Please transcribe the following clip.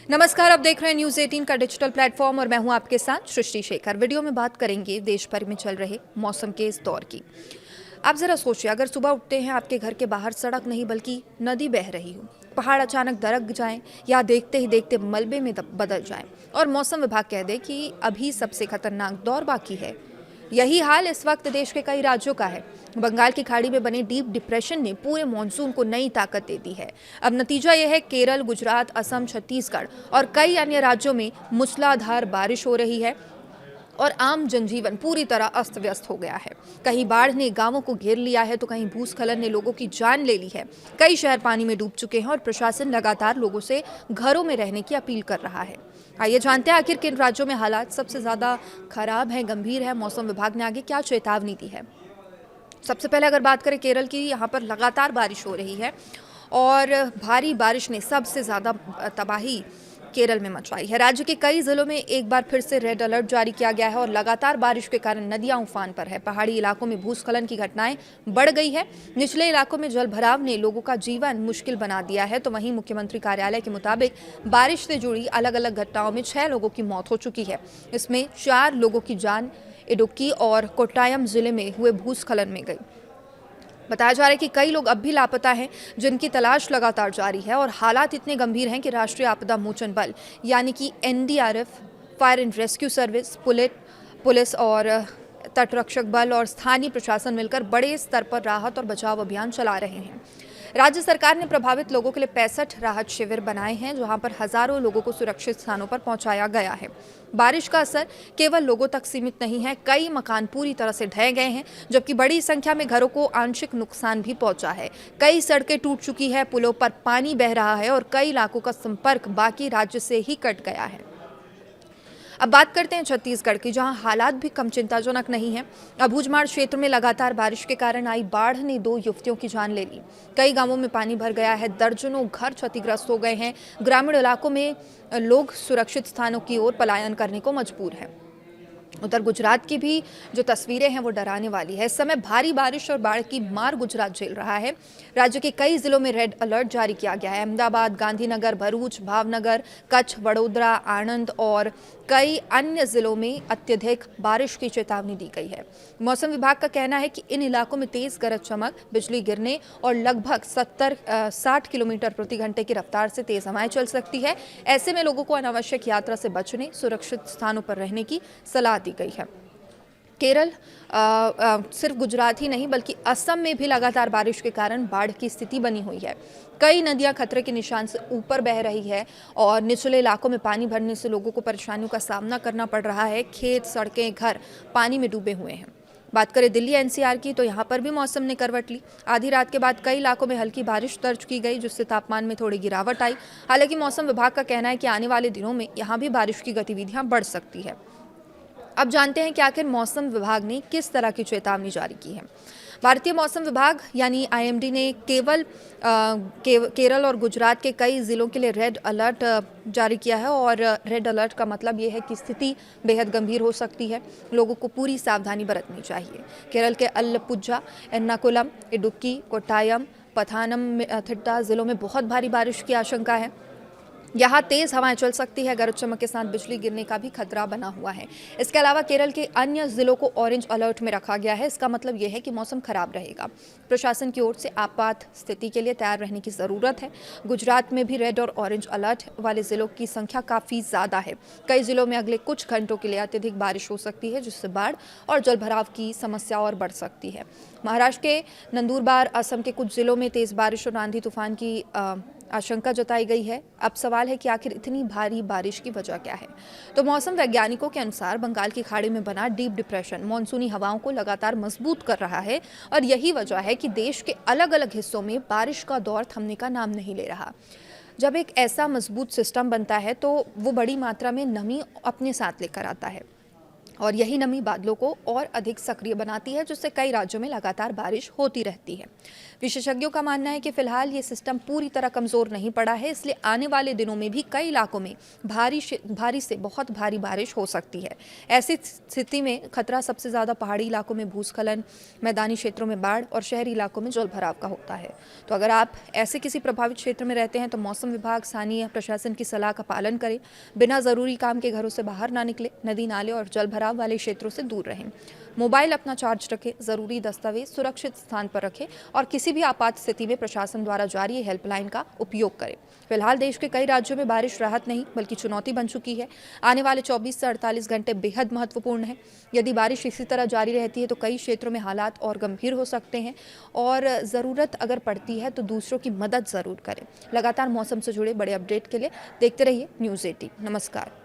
नमस्कार, आप देख रहे हैं न्यूज़ 18 का डिजिटल प्लेटफॉर्म और मैं हूं आपके साथ सृष्टि शेखर। वीडियो में बात करेंगे देश भर में चल रहे मौसम के इस दौर की। आप जरा सोचिए, अगर सुबह उठते हैं आपके घर के बाहर सड़क नहीं बल्कि नदी बह रही हो, पहाड़ अचानक दरक जाएं या देखते ही देखते मलबे में बदल जाएं और मौसम विभाग कह दे कि अभी सबसे खतरनाक दौर बाकी है। यही हाल इस वक्त देश के कई राज्यों का है। बंगाल की खाड़ी में बने डीप डिप्रेशन ने पूरे मॉनसून को नई ताकत दे दी है। अब नतीजा यह है, केरल, गुजरात, असम, छत्तीसगढ़ और कई अन्य राज्यों में मूसलाधार बारिश हो रही है और आम जनजीवन पूरी तरह अस्त व्यस्त हो गया है। कहीं बाढ़ ने गांवों को घेर लिया है तो कहीं भूस्खलन ने लोगों की जान ले ली है। कई शहर पानी में डूब चुके हैं और प्रशासन लगातार लोगों से घरों में रहने की अपील कर रहा है। आइए जानते हैं आखिर किन राज्यों में हालात सबसे ज्यादा खराब है, गंभीर है। मौसम विभाग ने आगे क्या चेतावनी दी है। सबसे पहले अगर बात करें केरल की, यहाँ पर लगातार बारिश हो रही है और भारी बारिश ने सबसे ज़्यादा तबाही केरल में मचाई है। राज्य के कई जिलों में एक बार फिर से रेड अलर्ट जारी किया गया है और लगातार बारिश के कारण नदियां उफान पर है। पहाड़ी इलाकों में भूस्खलन की घटनाएं बढ़ गई है। निचले इलाकों में जल भराव ने लोगों का जीवन मुश्किल बना दिया है। तो वहीं मुख्यमंत्री कार्यालय के मुताबिक बारिश से जुड़ी अलग अलग घटनाओं में 6 लोगों की मौत हो चुकी है। इसमें 4 लोगों की जान इडुक्की और कोट्टायम जिले में हुए भूस्खलन में गई। बताया जा रहा है कि कई लोग अब भी लापता हैं, जिनकी तलाश लगातार जारी है और हालात इतने गंभीर हैं कि राष्ट्रीय आपदा मोचन बल यानी कि NDRF, fire and rescue service, police और तटरक्षक बल और स्थानीय प्रशासन मिलकर बड़े स्तर पर राहत और बचाव अभियान चला रहे हैं। राज्य सरकार ने प्रभावित लोगों के लिए 65 राहत शिविर बनाए हैं, जहां पर हजारों लोगों को सुरक्षित स्थानों पर पहुंचाया गया है। बारिश का असर केवल लोगों तक सीमित नहीं है। कई मकान पूरी तरह से ढह गए हैं, जबकि बड़ी संख्या में घरों को आंशिक नुकसान भी पहुंचा है। कई सड़कें टूट चुकी है, पुलों पर पानी बह रहा है और कई इलाकों का संपर्क बाकी राज्य से ही कट गया है। अब बात करते हैं छत्तीसगढ़ की, जहां हालात भी कम चिंताजनक नहीं है। अबूझमाड़ क्षेत्र में लगातार बारिश के कारण आई बाढ़ ने 2 युवतियों की जान ले ली। कई गांवों में पानी भर गया है, दर्जनों घर क्षतिग्रस्त हो गए हैं। ग्रामीण इलाकों में लोग सुरक्षित स्थानों की ओर पलायन करने को मजबूर हैं। उधर गुजरात की भी जो तस्वीरें हैं वो डराने वाली है। इस समय भारी बारिश और बाढ़ की मार गुजरात झेल रहा है। राज्य के कई जिलों में रेड अलर्ट जारी किया गया है। अहमदाबाद, गांधीनगर, भरूच, भावनगर, कच्छ, वडोदरा, आणंद और कई अन्य जिलों में अत्यधिक बारिश की चेतावनी दी गई है। मौसम विभाग का कहना है कि इन इलाकों में तेज गरज चमक, बिजली गिरने और लगभग 60 किलोमीटर प्रति घंटे की रफ्तार से तेज हवाएं चल सकती है। ऐसे में लोगों को अनावश्यक यात्रा से बचने, सुरक्षित स्थानों पर रहने की सलाह दी गई है। केरल सिर्फ गुजरात ही नहीं बल्कि असम में भी लगातार बारिश के कारण बाढ़ की स्थिति बनी हुई है। कई नदियां खतरे के निशान से ऊपर बह रही है और निचले इलाकों में पानी भरने से लोगों को परेशानियों का सामना करना पड़ रहा है। खेत, सड़कें, घर पानी में डूबे हुए हैं। बात करें दिल्ली एनसीआर की, तो यहाँ पर भी मौसम ने करवट ली। आधी रात के बाद कई इलाकों में हल्की बारिश दर्ज की गई, जिससे तापमान में थोड़ी गिरावट आई। हालांकि मौसम विभाग का कहना है कि आने वाले दिनों में यहाँ भी बारिश की गतिविधियां बढ़ सकती है। अब जानते हैं कि आखिर मौसम विभाग ने किस तरह की चेतावनी जारी की है। भारतीय मौसम विभाग यानी आईएमडी ने केरल और गुजरात के कई जिलों के लिए रेड अलर्ट जारी किया है और रेड अलर्ट का मतलब ये है कि स्थिति बेहद गंभीर हो सकती है। लोगों को पूरी सावधानी बरतनी चाहिए। केरल के अल्लपुझा, एर्नाकुलम, इडुक्की, कोट्टायम, पथानमथिट्टा जिलों में बहुत भारी बारिश की आशंका है। यहाँ तेज हवाएं चल सकती है, गरज चमक के साथ बिजली गिरने का भी खतरा बना हुआ है। इसके अलावा केरल के अन्य जिलों को ऑरेंज अलर्ट में रखा गया है। इसका मतलब यह है कि मौसम खराब रहेगा। प्रशासन की ओर से आपात स्थिति के लिए तैयार रहने की जरूरत है। गुजरात में भी रेड और ऑरेंज अलर्ट वाले जिलों की संख्या काफी ज्यादा है। कई जिलों में अगले कुछ घंटों के लिए अत्यधिक बारिश हो सकती है, जिससे बाढ़ और जलभराव की समस्या और बढ़ सकती है। महाराष्ट्र के नंदुरबार, असम के कुछ जिलों में तेज बारिश और आंधी तूफान की आशंका जताई गई है। अब सवाल है कि आखिर इतनी भारी बारिश की वजह क्या है। तो मौसम वैज्ञानिकों के अनुसार बंगाल की खाड़ी में बना डीप डिप्रेशन मानसूनी हवाओं को लगातार मजबूत कर रहा है और यही वजह है कि देश के अलग अलग हिस्सों में बारिश का दौर थमने का नाम नहीं ले रहा। जब एक ऐसा मजबूत सिस्टम बनता है तो वो बड़ी मात्रा में नमी अपने साथ लेकर आता है और यही नमी बादलों को और अधिक सक्रिय बनाती है, जिससे कई राज्यों में लगातार बारिश होती रहती है। विशेषज्ञों का मानना है कि फिलहाल ये सिस्टम पूरी तरह कमजोर नहीं पड़ा है, इसलिए आने वाले दिनों में भी कई इलाकों में भारी से बहुत भारी बारिश हो सकती है। ऐसी स्थिति में खतरा सबसे ज्यादा पहाड़ी इलाकों में भूस्खलन, मैदानी क्षेत्रों में बाढ़ और शहरी इलाकों में जलभराव का होता है। तो अगर आप ऐसे किसी प्रभावित क्षेत्र में रहते हैं तो मौसम विभाग, स्थानीय प्रशासन की सलाह का पालन करें, बिना जरूरी काम के घरों से बाहर ना निकले, नदी नाले और जलभराव वाले क्षेत्रों से दूर रहें। मोबाइल अपना चार्ज रखें, जरूरी दस्तावेज सुरक्षित स्थान पर रखें और किसी भी आपात स्थिति में प्रशासन द्वारा जारी हेल्पलाइन का उपयोग करें। फिलहाल देश के कई राज्यों में बारिश राहत नहीं बल्कि चुनौती बन चुकी है। आने वाले 24 से 48 घंटे बेहद महत्वपूर्ण है। यदि बारिश इसी तरह जारी रहती है तो कई क्षेत्रों में हालात और गंभीर हो सकते हैं और ज़रूरत अगर पड़ती है तो दूसरों की मदद ज़रूर करें। लगातार मौसम से जुड़े बड़े अपडेट के लिए देखते रहिए न्यूज़ 18। नमस्कार।